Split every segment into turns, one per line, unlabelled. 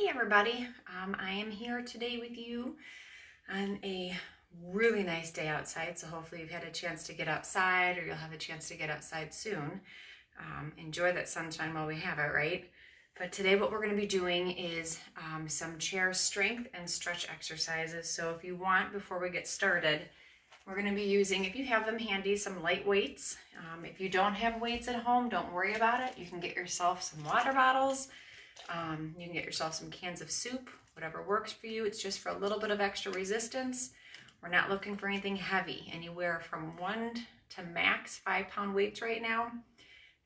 Hey everybody, I am here today with you on a really nice day outside, so hopefully you've had a chance to get outside or you'll have a chance to get outside soon. Enjoy that sunshine while we have it, right? But today what we're going to be doing is some chair strength and stretch exercises. So if you want, before we get started, we're going to be using, if you have them handy, some light weights. If you don't have weights at home, don't worry about it. You can get yourself some water bottles. You can get yourself some cans of soup, whatever works for you. It's just for a little bit of extra resistance. We're not looking for anything heavy, anywhere from 1 to max 5-pound weights right now.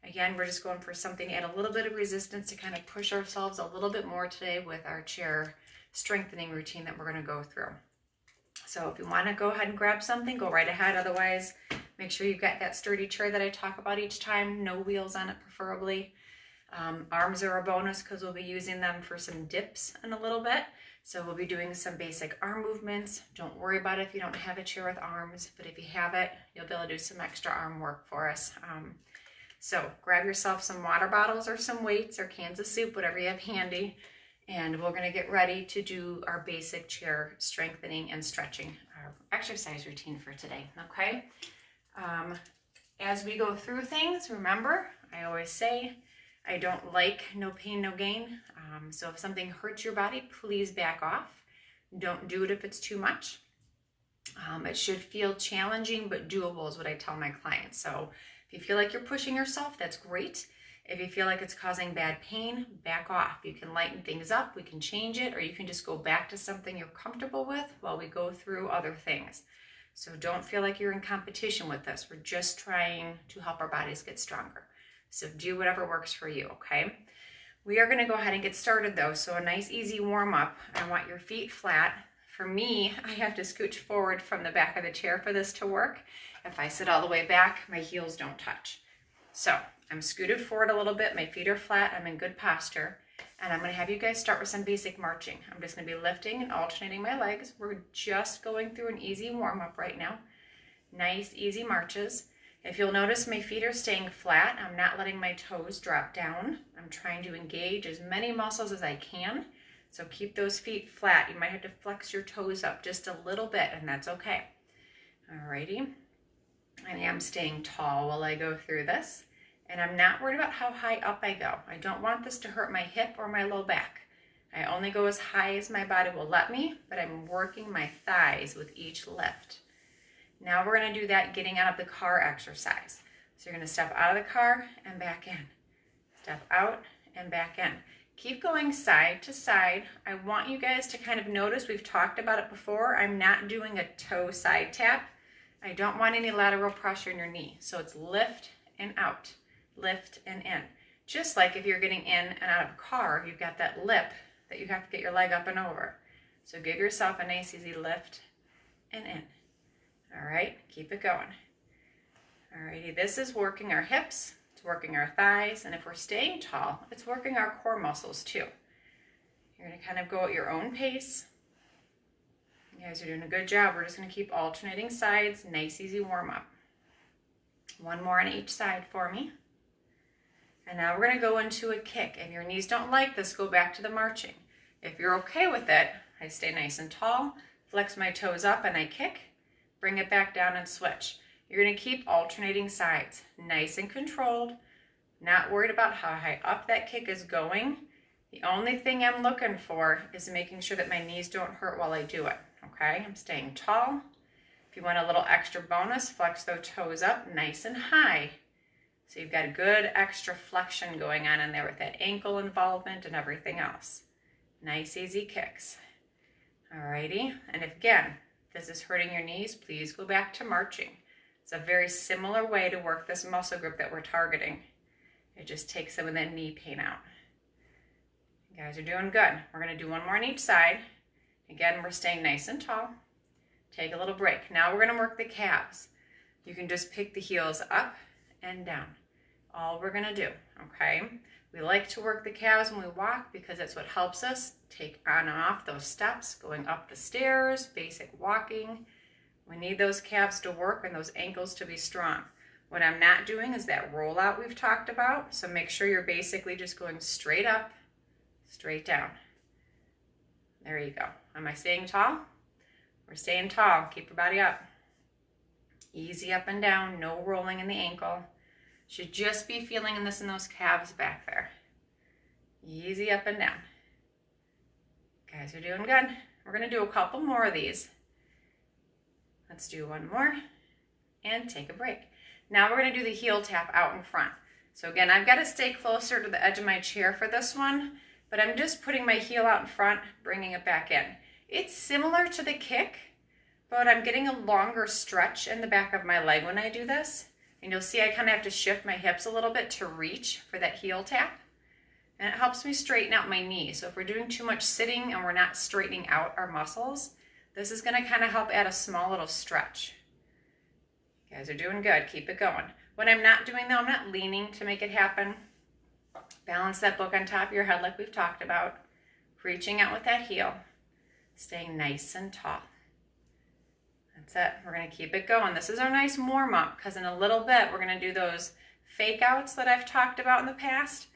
Again, we're just going for something to add a little bit of resistance to kind of push ourselves a little bit more today with our chair strengthening routine that we're going to go through. So if you want to go ahead and grab something, go right ahead. Otherwise, make sure you've got that sturdy chair that I talk about each time, no wheels on it preferably. Arms are a bonus because we'll be using them for some dips in a little bit. So we'll be doing some basic arm movements. Don't worry about it if you don't have a chair with arms, but if you have it, you'll be able to do some extra arm work for us. So grab yourself some water bottles or some weights or cans of soup, whatever you have handy, and we're going to get ready to do our basic chair strengthening and stretching, our exercise routine for today, okay? As we go through things, remember, I always say, I don't like no pain, no gain. So if something hurts your body, please back off. Don't do it if it's too much. It should feel challenging but doable is what I tell my clients. So if you feel like you're pushing yourself, that's great. If you feel like it's causing bad pain, back off. You can lighten things up, we can change it, or you can just go back to something you're comfortable with while we go through other things. So don't feel like you're in competition with this. We're just trying to help our bodies get stronger. So do whatever works for you, okay? We are going to go ahead and get started though. So a nice easy warm up. I want your feet flat. For me, I have to scooch forward from the back of the chair for this to work. If I sit all the way back, my heels don't touch. So I'm scooted forward a little bit. My feet are flat. I'm in good posture. And I'm going to have you guys start with some basic marching. I'm just going to be lifting and alternating my legs. We're just going through an easy warm up right now. Nice, easy marches. If you'll notice, my feet are staying flat. I'm not letting my toes drop down. I'm trying to engage as many muscles as I can. So keep those feet flat. You might have to flex your toes up just a little bit, and that's okay. Alrighty. I am staying tall while I go through this. And I'm not worried about how high up I go. I don't want this to hurt my hip or my low back. I only go as high as my body will let me, but I'm working my thighs with each lift. Now we're going to do that getting out of the car exercise. So you're going to step out of the car and back in. Step out and back in. Keep going side to side. I want you guys to kind of notice, we've talked about it before, I'm not doing a toe side tap. I don't want any lateral pressure in your knee. So it's lift and out, lift and in. Just like if you're getting in and out of a car, you've got that lip that you have to get your leg up and over. So give yourself a nice easy lift and in. All right, keep it going. Alrighty, this is working our hips, it's working our thighs, and if we're staying tall, it's working our core muscles too. You're gonna kind of go at your own pace. You guys are doing a good job. We're just gonna keep alternating sides, nice easy warm up. One more on each side for me. And now we're gonna go into a kick. If your knees don't like this, go back to the marching. If you're okay with it, I stay nice and tall, flex my toes up and I kick. Bring it back down and switch. You're going to keep alternating sides, nice and controlled, not worried about how high up that kick is going. The only thing I'm looking for is making sure that my knees don't hurt while I do it, okay? I'm staying tall. If you want a little extra bonus, flex those toes up nice and high. So you've got a good extra flexion going on in there with that ankle involvement and everything else. Nice, easy kicks. Alrighty, and if again, this is hurting your knees, please go back to marching. It's a very similar way to work this muscle group that we're targeting. It just takes some of that knee pain out. You guys are doing good. We're going to do one more on each side. Again, we're staying nice and tall. Take a little break. Now we're going to work the calves. You can just pick the heels up and down. All we're going to do, okay? We like to work the calves when we walk because that's what helps us take on and off those steps, going up the stairs, basic walking. We need those calves to work and those ankles to be strong. What I'm not doing is that rollout we've talked about. So make sure you're basically just going straight up, straight down. There you go. Am I staying tall? We're staying tall. Keep your body up. Easy up and down, no rolling in the ankle. Should just be feeling this in those calves back there. Easy up and down. Guys are doing good. We're gonna do a couple more of these. Let's do one more and take a break. Now we're gonna do the heel tap out in front. So again, I've got to stay closer to the edge of my chair for this one, but I'm just putting my heel out in front, bringing it back in. It's similar to the kick, but I'm getting a longer stretch in the back of my leg when I do this. And you'll see I kind of have to shift my hips a little bit to reach for that heel tap. And it helps me straighten out my knee. So if we're doing too much sitting and we're not straightening out our muscles, this is going to kind of help add a small little stretch. You guys are doing good. Keep it going. What I'm not doing though, I'm not leaning to make it happen. Balance that book on top of your head like we've talked about. Reaching out with that heel. Staying nice and tall. That's it. We're going to keep it going. This is our nice warm up because in a little bit we're going to do those fake outs that I've talked about in the past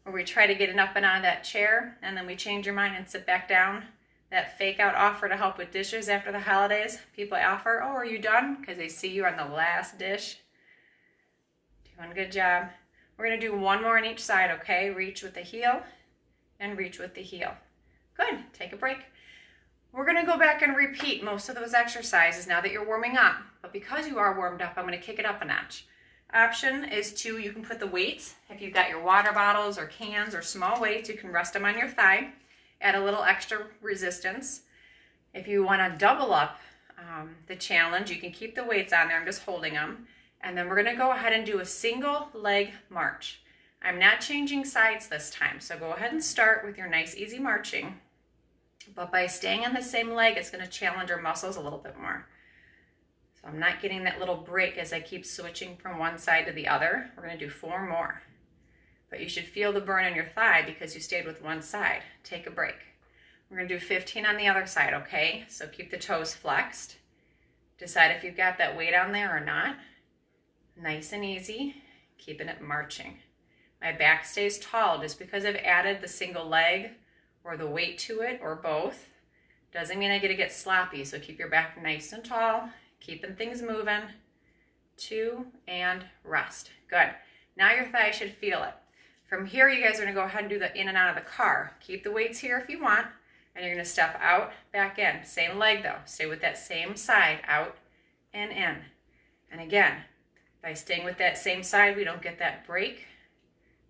where we try to get it up and out of that chair and then we change your mind and sit back down. That fake out offer to help with dishes after the holidays. People offer, oh, are you done? Because they see you on the last dish. Doing a good job. We're going to do one more on each side, okay? Reach with the heel and reach with the heel. Good. Take a break. We're going to go back and repeat most of those exercises now that you're warming up. But because you are warmed up, I'm going to kick it up a notch. Option is to, you can put the weights. If you've got your water bottles or cans or small weights, you can rest them on your thigh. Add a little extra resistance. If you want to double up the challenge, you can keep the weights on there. I'm just holding them. And then we're going to go ahead and do a single leg march. I'm not changing sides this time. So go ahead and start with your nice easy marching. But by staying on the same leg, it's going to challenge our muscles a little bit more. So I'm not getting that little break as I keep switching from one side to the other. We're going to do 4 more. But you should feel the burn in your thigh because you stayed with one side. Take a break. We're going to do 15 on the other side, okay? So keep the toes flexed. Decide if you've got that weight on there or not. Nice and easy. Keeping it marching. My back stays tall just because I've added the single leg or the weight to it or both. Doesn't mean I get sloppy. So keep your back nice and tall. Keeping things moving. 2 and rest. Good. Now your thigh should feel it. From here, you guys are going to go ahead and do the in and out of the car. Keep the weights here if you want, and you're going to step out, back in. Same leg though. Stay with that same side, out and in. And again, by staying with that same side, we don't get that break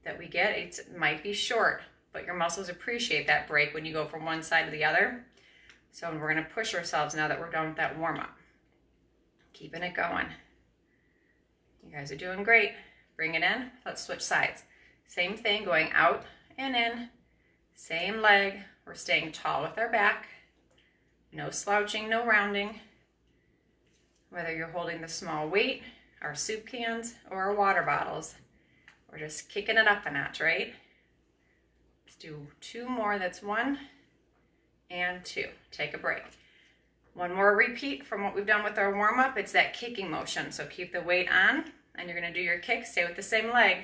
that we get. It might be short, but your muscles appreciate that break when you go from one side to the other. So we're going to push ourselves now that we're done with that warm up. Keeping it going. You guys are doing great. Bring it in. Let's switch sides. Same thing, going out and in. Same leg. We're staying tall with our back. No slouching, no rounding. Whether you're holding the small weight, our soup cans, or our water bottles, we're just kicking it up a notch, right? Let's do 2 more. That's 1 and 2. Take a break. One more repeat from what we've done with our warm-up. It's that kicking motion. So keep the weight on, and you're going to do your kick. Stay with the same leg.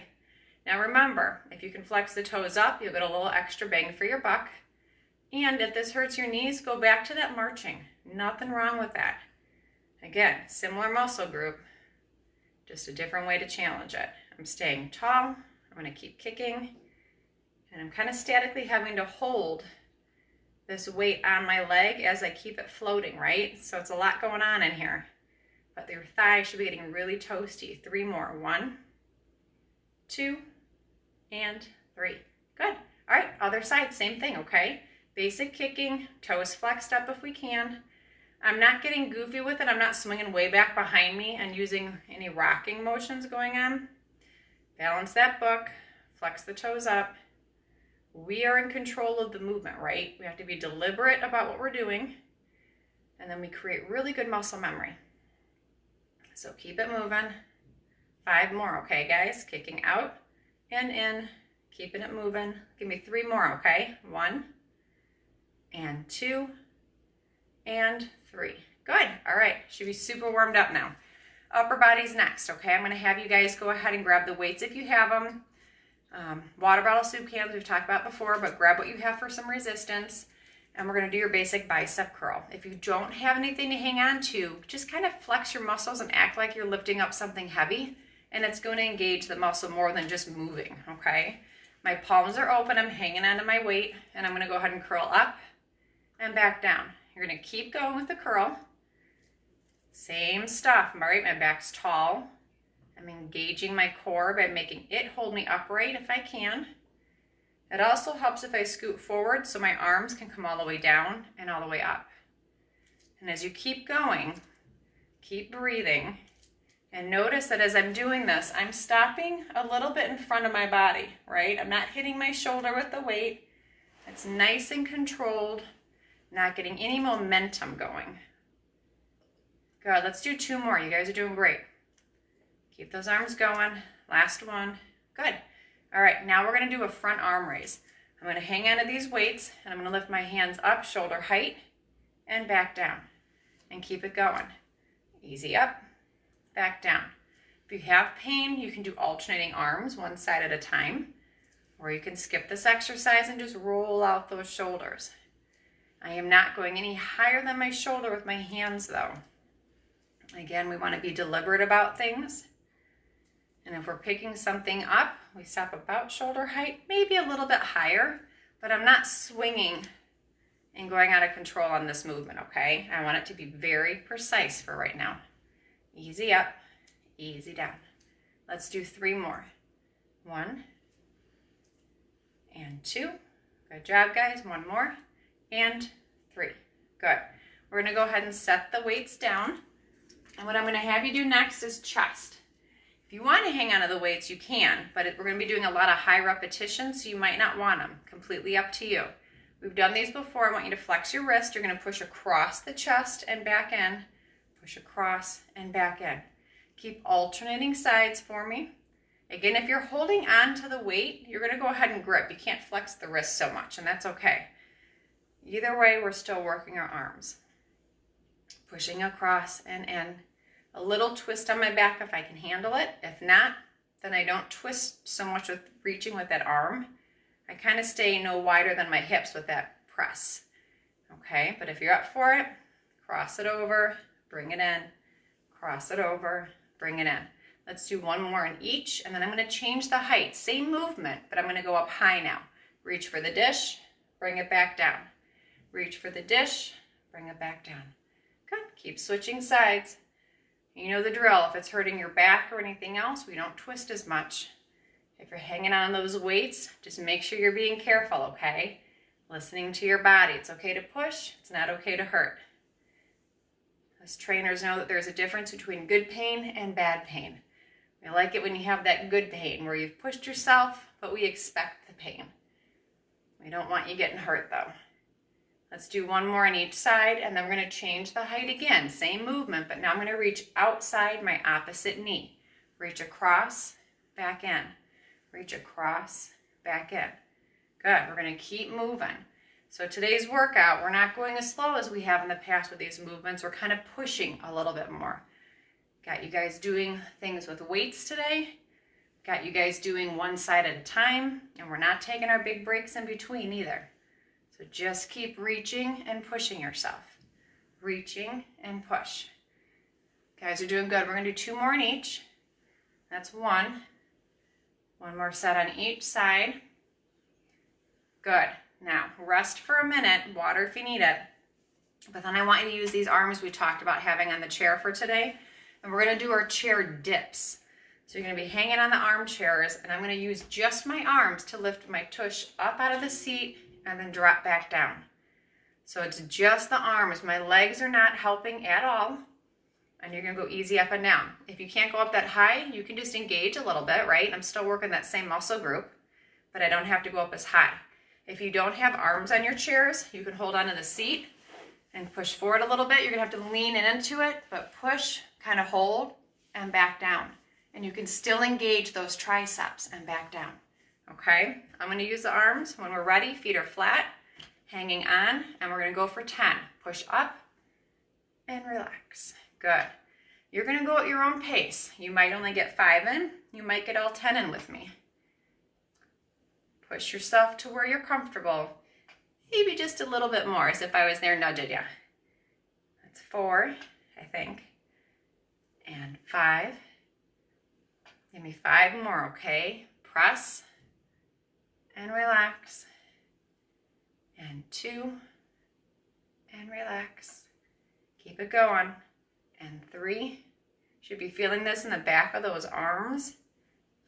Now remember, if you can flex the toes up, you'll get a little extra bang for your buck. And if this hurts your knees, go back to that marching. Nothing wrong with that. Again, similar muscle group, just a different way to challenge it. I'm staying tall. I'm going to keep kicking. And I'm kind of statically having to hold this weight on my leg as I keep it floating, right? So it's a lot going on in here. But your thigh should be getting really toasty. 3 more. 1, 2, and 3. Good. All right, other side, same thing, okay? Basic kicking, toes flexed up if we can. I'm not getting goofy with it. I'm not swinging way back behind me and using any rocking motions going on. Balance that book, flex the toes up. We are in control of the movement, right? We have to be deliberate about what we're doing, and then we create really good muscle memory. So keep it moving. 5 more, okay, guys? Kicking out and in, keeping it moving. Give me 3 more, okay? 1 and 2 and 3. Good. All right. Should be super warmed up now. Upper body's next, okay? I'm going to have you guys go ahead and grab the weights if you have them. Water bottle, soup cans we've talked about before, but grab what you have for some resistance. and we're gonna do your basic bicep curl. If you don't have anything to hang on to, just kind of flex your muscles and act like you're lifting up something heavy, and it's going to engage the muscle more than just moving, okay? My palms are open, I'm hanging onto my weight, and I'm gonna go ahead and curl up and back down. You're gonna keep going with the curl. Same stuff, right? My back's tall. I'm engaging my core by making it hold me upright if I can. It also helps if I scoot forward so my arms can come all the way down and all the way up. And as you keep going, keep breathing, and notice that as I'm doing this, I'm stopping a little bit in front of my body, right? I'm not hitting my shoulder with the weight. It's nice and controlled, not getting any momentum going. Good, let's do 2 more. You guys are doing great. Keep those arms going. Last one. Good. All right, now we're gonna do a front arm raise. I'm gonna hang on to these weights, and I'm gonna lift my hands up, shoulder height, and back down. And keep it going. Easy up, back down. If you have pain, you can do alternating arms, one side at a time, or you can skip this exercise and just roll out those shoulders. I am not going any higher than my shoulder with my hands though. Again, we wanna be deliberate about things. And if we're picking something up, we stop about shoulder height, maybe a little bit higher, but I'm not swinging and going out of control on this movement, okay? I want it to be very precise for right now. Easy up, easy down. Let's do 3 more. 1 and 2. Good job, guys. 1 more and 3. Good. We're gonna go ahead and set the weights down. And what I'm gonna have you do next is chest. If you want to hang on to the weights, you can, but we're going to be doing a lot of high repetitions, so you might not want them. Completely up to you. We've done these before. I want you to flex your wrist. You're going to push across the chest and back in. Push across and back in. Keep alternating sides for me. Again, if you're holding on to the weight, you're going to go ahead and grip. You can't flex the wrist so much, and that's okay. Either way, we're still working our arms. Pushing across and in. A little twist on my back if I can handle it. If not, then I don't twist so much with reaching with that arm. I kind of stay no wider than my hips with that press. Okay, but if you're up for it, cross it over, bring it in, cross it over, bring it in. Let's do 1 more in each, and then I'm going to change the height. Same movement, but I'm going to go up high now. Reach for the dish, bring it back down. Reach for the dish, bring it back down. Good, keep switching sides. You know the drill. If it's hurting your back or anything else, we don't twist as much. If you're hanging on those weights, just make sure you're being careful, okay? Listening to your body. It's okay to push. It's not okay to hurt. Us trainers know that there's a difference between good pain and bad pain. We like it when you have that good pain where you've pushed yourself, but we expect the pain. We don't want you getting hurt though. Let's do 1 more on each side, and then we're going to change the height again. Same movement, but now I'm going to reach outside my opposite knee. Reach across, back in. Reach across, back in. Good. We're going to keep moving. So today's workout, we're not going as slow as we have in the past with these movements. We're kind of pushing a little bit more. Got you guys doing things with weights today. Got you guys doing 1 side at a time, and we're not taking our big breaks in between either. So just keep reaching and pushing yourself. Reaching and push. Guys are doing good. We're going to do 2 more in each. That's 1. 1 more set on each side. Good. Now, rest for a minute. Water if you need it. But then I want you to use these arms we talked about having on the chair for today. And we're going to do our chair dips. So you're going to be hanging on the armchairs, and I'm going to use just my arms to lift my tush up out of the seat and then drop back down. So it's just the arms. My legs are not helping at all. And you're going to go easy up and down. If you can't go up that high, you can just engage a little bit, right? I'm still working that same muscle group, but I don't have to go up as high. If you don't have arms on your chairs, you can hold onto the seat and push forward a little bit. You're going to have to lean into it, but push, kind of hold, and back down. And you can still engage those triceps and back down. Okay, I'm going to use the arms. When we're ready, feet are flat, hanging on, and we're going to go for 10. Push up and relax. Good. You're going to go at your own pace. You might only get 5 in. You might get all 10 in with me. Push yourself to where you're comfortable. maybe just a little bit more, as if I was there nudging you. That's 4, I think. And 5. Give me 5 more, okay? Press and relax. And 2 and relax. Keep it going. And 3. Should be feeling this in the back of those arms.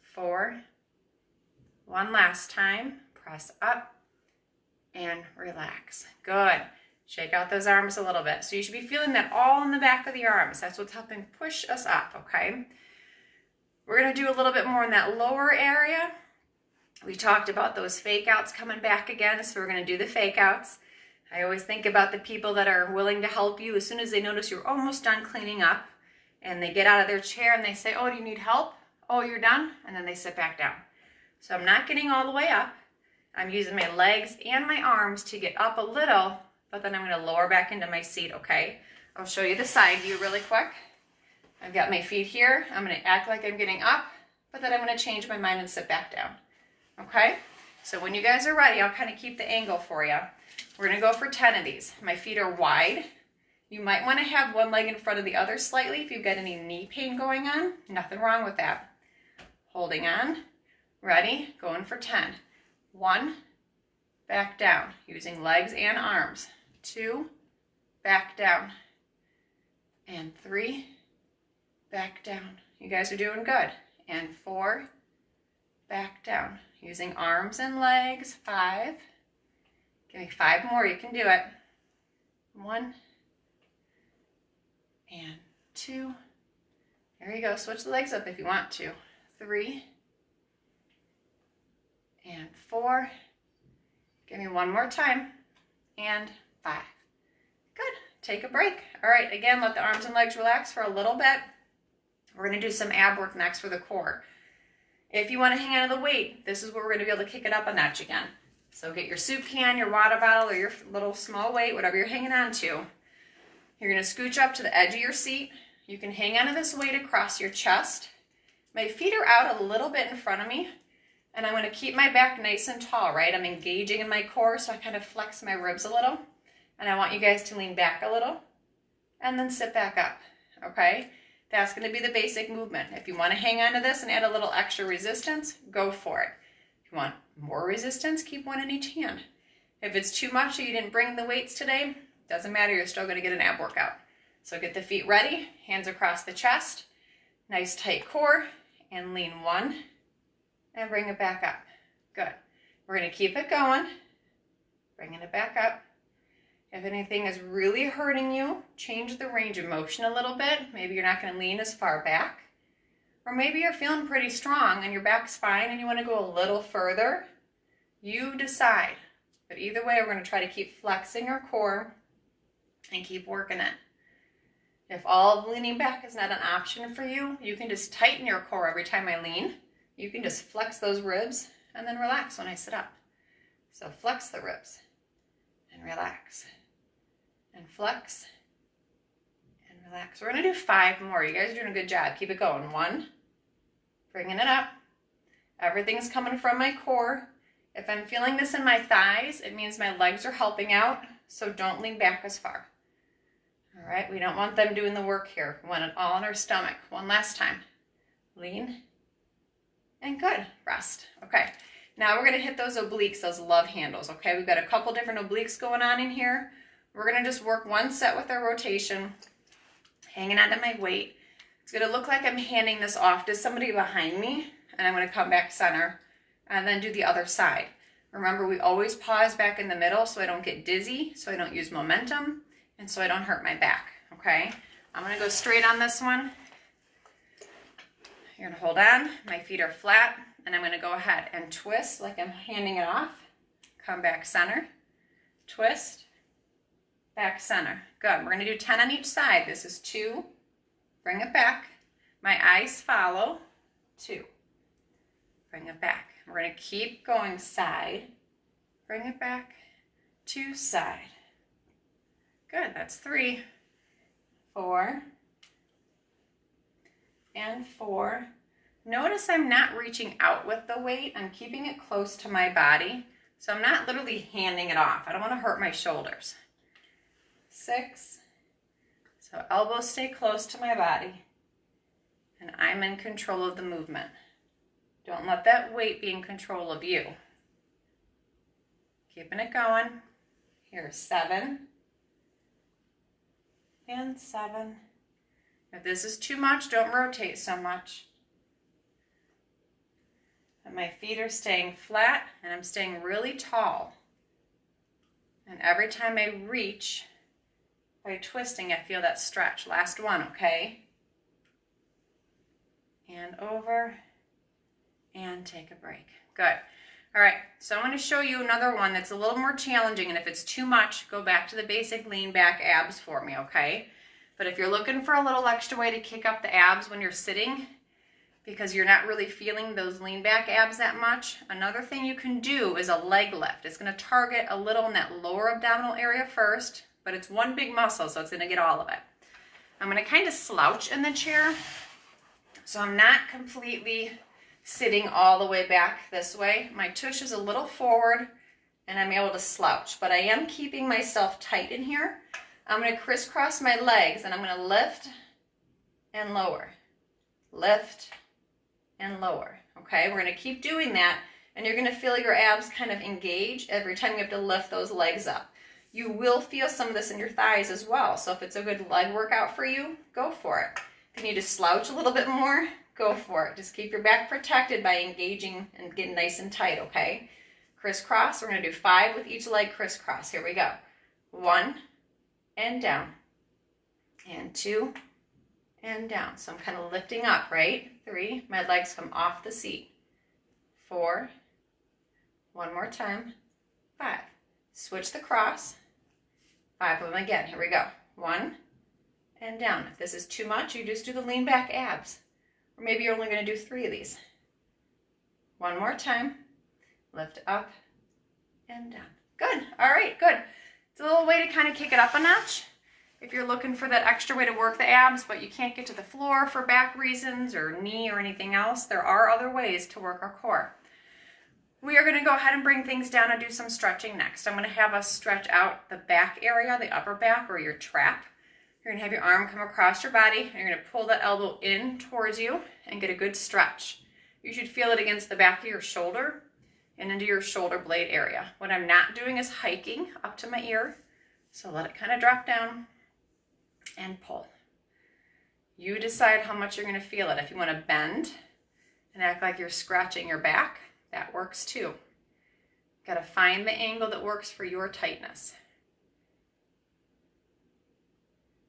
4. One last time. Press up and relax. Good. Shake out those arms a little bit. So you should be feeling that all in the back of the arms. That's what's helping push us up, okay? We're going to do a little bit more in that lower area. We talked about those fake outs coming back again, so we're going to do the fake outs. I always think about the people that are willing to help you as soon as they notice you're almost done cleaning up, and they get out of their chair and they say, oh, do you need help? Oh, you're done? And then they sit back down. So I'm not getting all the way up. I'm using my legs and my arms to get up a little, but then I'm going to lower back into my seat, okay? I'll show you the side view really quick. I've got my feet here. I'm going to act like I'm getting up, but then I'm going to change my mind and sit back down, okay? So when you guys are ready, I'll kind of keep the angle for you. We're going to go for 10 of these. My feet are wide. You might want to have one leg in front of the other slightly if you've got any knee pain going on. Nothing wrong with that. Holding on. Ready? Going for 10. 1, back down, using legs and arms. 2, back down. And 3, back down. You guys are doing good. And 4, back down, using arms and legs. 5. Give me 5 more. You can do it. 1 and 2. There you go. Switch the legs up if you want to. 3 and 4. Give me 1 more time. And 5. Good. Take a break. All right. Again, let the arms and legs relax for a little bit. We're going to do some ab work next for the core. If you want to hang on to the weight, this is where we're going to be able to kick it up a notch again. So get your soup can, your water bottle, or your little small weight, whatever you're hanging on to. You're going to scooch up to the edge of your seat. You can hang onto this weight across your chest. My feet are out a little bit in front of me, and I'm going to keep my back nice and tall, right? I'm engaging in my core, so I kind of flex my ribs a little. And I want you guys to lean back a little and then sit back up, okay? That's going to be the basic movement. If you want to hang on to this and add a little extra resistance, go for it. If you want more resistance, keep one in each hand. If it's too much or you didn't bring the weights today, doesn't matter, you're still going to get an ab workout. So get the feet ready, hands across the chest, nice tight core, and lean 1 and bring it back up. Good. We're going to keep it going, bringing it back up. If anything is really hurting you, change the range of motion a little bit. Maybe you're not going to lean as far back. Or maybe you're feeling pretty strong and your back's fine and you want to go a little further. You decide. But either way, we're going to try to keep flexing our core and keep working it. If all of leaning back is not an option for you, you can just tighten your core every time I lean. You can just flex those ribs and then relax when I sit up. So flex the ribs and relax. And flex and relax. We're going to do 5 more. You guys are doing a good job. Keep it going. 1, bringing it up. Everything's coming from my core. If I'm feeling this in my thighs, it means my legs are helping out, so don't lean back as far. All right, we don't want them doing the work here. We want it all in our stomach. 1 last time. Lean and good. Rest. Okay, now we're going to hit those obliques, those love handles. Okay, we've got a couple different obliques going on in here. We're going to just work 1 set with our rotation, hanging onto my weight. It's going to look like I'm handing this off to somebody behind me, and I'm going to come back center and then do the other side. Remember, we always pause back in the middle so I don't get dizzy, so I don't use momentum, and so I don't hurt my back, okay? I'm going to go straight on this one. You're going to hold on. My feet are flat, and I'm going to go ahead and twist like I'm handing it off. Come back center, twist, back center. Good. We're going to do 10 on each side. This is 2. Bring it back. My eyes follow. 2. Bring it back. We're going to keep going side. Bring it back to side. Good. That's 3, 4, and 4. Notice I'm not reaching out with the weight. I'm keeping it close to my body. So I'm not literally handing it off. I don't want to hurt my shoulders. 6. So elbows stay close to my body. And I'm in control of the movement. Don't let that weight be in control of you. Keeping it going. Here's 7. And 7. If this is too much, don't rotate so much. And my feet are staying flat and I'm staying really tall. And every time I reach, by twisting, I feel that stretch. Last one, okay? And over, and take a break. Good. All right, so I'm going to show you another one that's a little more challenging, and if it's too much, go back to the basic lean back abs for me, okay? But if you're looking for a little extra way to kick up the abs when you're sitting, because you're not really feeling those lean back abs that much, another thing you can do is a leg lift. It's going to target a little in that lower abdominal area first, but it's one big muscle, so it's going to get all of it. I'm going to kind of slouch in the chair, so I'm not completely sitting all the way back this way. My tush is a little forward and I'm able to slouch, but I am keeping myself tight in here. I'm going to crisscross my legs and I'm going to lift and lower, lift and lower. Okay, we're going to keep doing that and you're going to feel your abs kind of engage every time you have to lift those legs up. You will feel some of this in your thighs as well, so if it's a good leg workout for you, go for it. If you need to slouch a little bit more, go for it. Just keep your back protected by engaging and getting nice and tight, okay? Crisscross. We're going to do 5 with each leg crisscross. Here we go. 1 and down. And 2 and down. So I'm kind of lifting up, right? 3. My legs come off the seat. 4. One more time. 5. Switch the cross. 5 of them again. Here we go. 1 and down. If this is too much, you just do the lean back abs. Or maybe you're only going to do 3 of these. One more time. Lift up and down. Good. All right, good. It's a little way to kind of kick it up a notch. If you're looking for that extra way to work the abs, but you can't get to the floor for back reasons or knee or anything else, there are other ways to work our core. We are going to go ahead and bring things down and do some stretching next. I'm going to have us stretch out the back area, the upper back or your trap. You're going to have your arm come across your body, and you're going to pull that elbow in towards you and get a good stretch. You should feel it against the back of your shoulder and into your shoulder blade area. What I'm not doing is hiking up to my ear, so let it kind of drop down and pull. You decide how much you're going to feel it. If you want to bend and act like you're scratching your back, that works too. Got to find the angle that works for your tightness.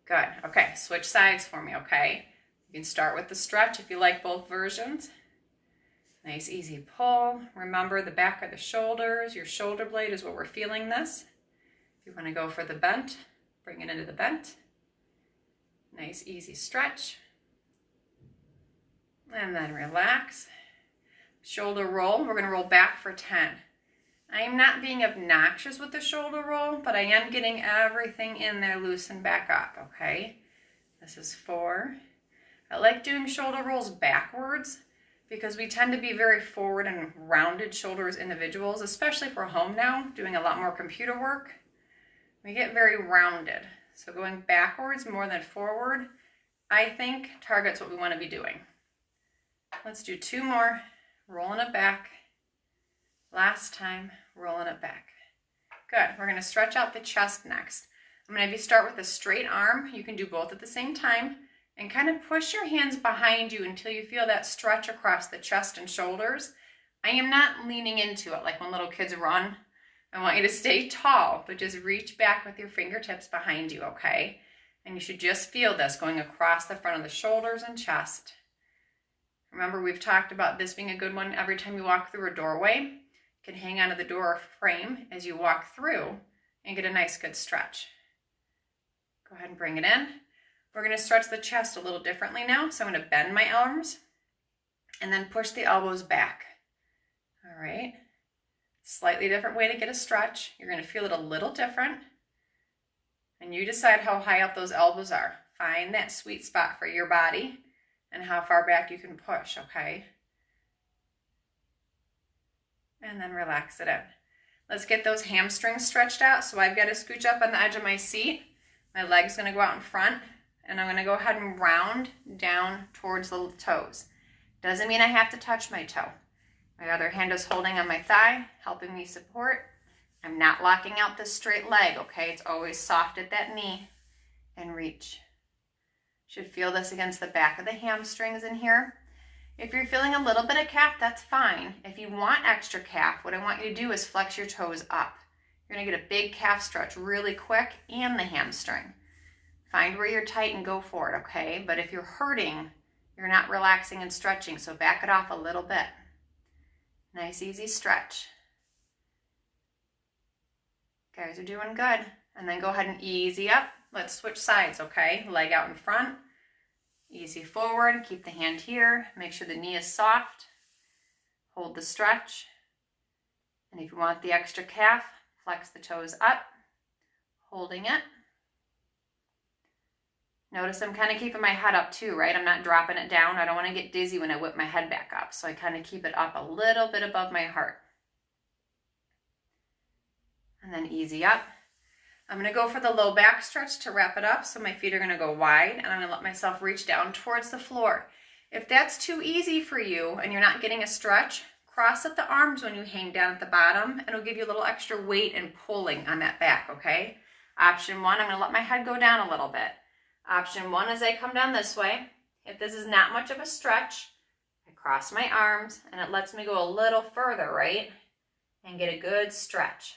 Good. Okay, switch sides for me, okay? You can start with the stretch if you like both versions. Nice, easy pull. Remember the back of the shoulders, your shoulder blade is where we're feeling this. If you want to go for the bent, bring it into the bent. Nice, easy stretch. And then relax. Shoulder roll. We're going to roll back for 10. I am not being obnoxious with the shoulder roll, but I am getting everything in there loose and back up, okay? This is 4. I like doing shoulder rolls backwards because we tend to be very forward and rounded shoulders individuals, especially if we're home now, doing a lot more computer work. We get very rounded. So going backwards more than forward, I think targets what we want to be doing. Let's do 2 more, rolling it back. Last time, rolling it back. Good. We're going to stretch out the chest next. I'm going to have you start with a straight arm. You can do both at the same time and kind of push your hands behind you until you feel that stretch across the chest and shoulders. I am not leaning into it like when little kids run. I want you to stay tall, but just reach back with your fingertips behind you, okay? And you should just feel this going across the front of the shoulders and chest. Remember, we've talked about this being a good one every time you walk through a doorway. You can hang onto the door frame as you walk through and get a nice good stretch. Go ahead and bring it in. We're going to stretch the chest a little differently now. So I'm going to bend my arms and then push the elbows back. All right. Slightly different way to get a stretch. You're going to feel it a little different. And you decide how high up those elbows are. Find that sweet spot for your body and how far back you can push, okay? And then relax it in. Let's get those hamstrings stretched out. So I've got to scooch up on the edge of my seat. My leg's going to go out in front, and I'm going to go ahead and round down towards the toes. Doesn't mean I have to touch my toe. My other hand is holding on my thigh, helping me support. I'm not locking out this straight leg, okay? It's always soft at that knee, and reach. Should feel this against the back of the hamstrings in here. If you're feeling a little bit of calf, that's fine. If you want extra calf, what I want you to do is flex your toes up. You're gonna get a big calf stretch really quick and the hamstring. Find where you're tight and go for it, okay? But if you're hurting, you're not relaxing and stretching, so back it off a little bit. Nice, easy stretch. Guys are doing good. And then go ahead and easy up. Let's switch sides, okay? Leg out in front. Easy forward. Keep the hand here. Make sure the knee is soft. Hold the stretch. And if you want the extra calf, flex the toes up. Holding it. Notice I'm kind of keeping my head up too, right? I'm not dropping it down. I don't want to get dizzy when I whip my head back up. So I kind of keep it up a little bit above my heart. And then easy up. I'm going to go for the low back stretch to wrap it up. So my feet are going to go wide, and I'm going to let myself reach down towards the floor. If that's too easy for you and you're not getting a stretch, cross up the arms when you hang down at the bottom, and it'll give you a little extra weight and pulling on that back, okay? Option one, I'm going to let my head go down a little bit. Option one is I come down this way. If this is not much of a stretch, I cross my arms, and it lets me go a little further, right? And get a good stretch.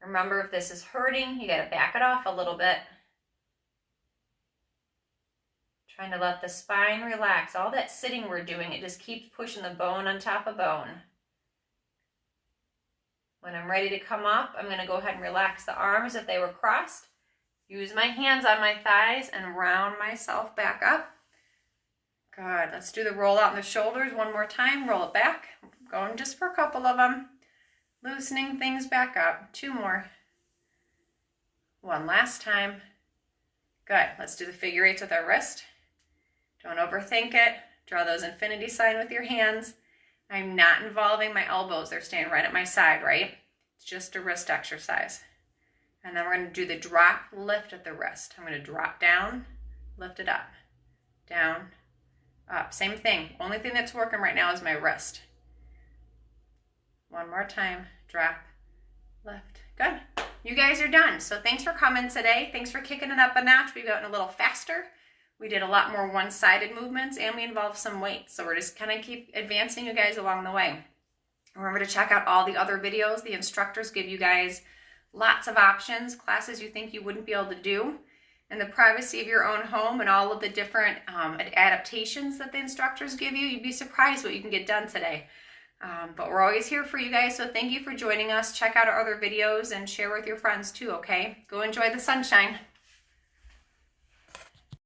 Remember, if this is hurting, you got to back it off a little bit. Trying to let the spine relax. All that sitting we're doing, it just keeps pushing the bone on top of bone. When I'm ready to come up, I'm going to go ahead and relax the arms if they were crossed. Use my hands on my thighs and round myself back up. Good. Let's do the roll out in the shoulders one more time. Roll it back. Going just for a couple of them. Loosening things back up. Two more. One last time. Good. Let's do the figure eights with our wrist. Don't overthink it. Draw those infinity sign with your hands. I'm not involving my elbows. They're staying right at my side, right? It's just a wrist exercise. And then we're going to do the drop lift at the wrist. I'm going to drop down, lift it up, down, up. Same thing. Only thing that's working right now is my wrist. One more time. Drop, lift. Good. You guys are done. So thanks for coming today. Thanks for kicking it up a notch. We've gotten a little faster. We did a lot more one-sided movements, and we involved some weights. So we're just kind of keep advancing you guys along the way. Remember to check out all the other videos. The instructors give you guys lots of options, classes you think you wouldn't be able to do in the privacy of your own home, and all of the different adaptations that the instructors give you. You'd be surprised what you can get done today. But we're always here for you guys, so thank you for joining us. Check out our other videos and share with your friends too, okay? Go enjoy the sunshine.